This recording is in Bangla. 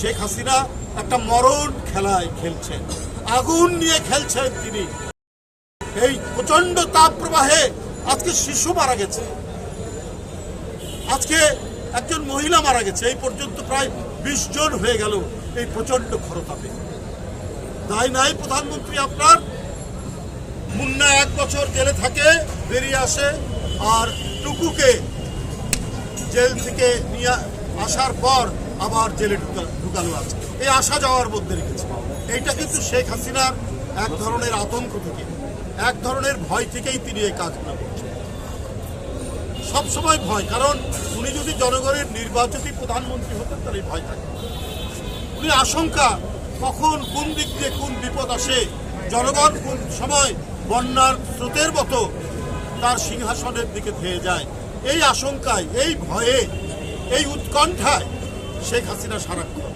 শেখ হাসিনা একটা মরণ খেলায় খেলছেন, আগুন নিয়ে খেলছেন তিনি। এই প্রচন্ড তাপ প্রবাহে আজকে শিশু মারা গেছে, আজকে একজন মহিলা মারা গেছে, এই পর্যন্ত প্রায় 20 জন হয়ে গেল এই প্রচন্ড খরতাপে। দায় নাই প্রধানমন্ত্রী আপনার? মুন্না 1 বছর জেলে থাকে, বেরিয়ে আসে, আর টুকুকে জেল থেকে নিয়ে আসার পর আবার জেলে ঢুকালো আছে। এই আসা যাওয়ার মধ্যে রেখেছে। এইটা কিন্তু শেখ হাসিনার এক ধরনের আতঙ্ক থেকে, এক ধরনের ভয় থেকেই তিনি এই কাজগুলো করছেন। সবসময় ভয়, কারণ উনি যদি জনগণের নির্বাচিত প্রধানমন্ত্রী হতেন তাহলে ভয় থাকে। উনি আশঙ্কা কখন কোন দিক দিয়ে কোন বিপদ আসে, জনগণ কোন সময় বন্যার স্রোতের মতো তার সিংহাসনের দিকে ধেয়ে যায়। এই আশঙ্কায়, এই ভয়ে, এই উৎকণ্ঠায় শেখ হাসিনা সারাক্ষণ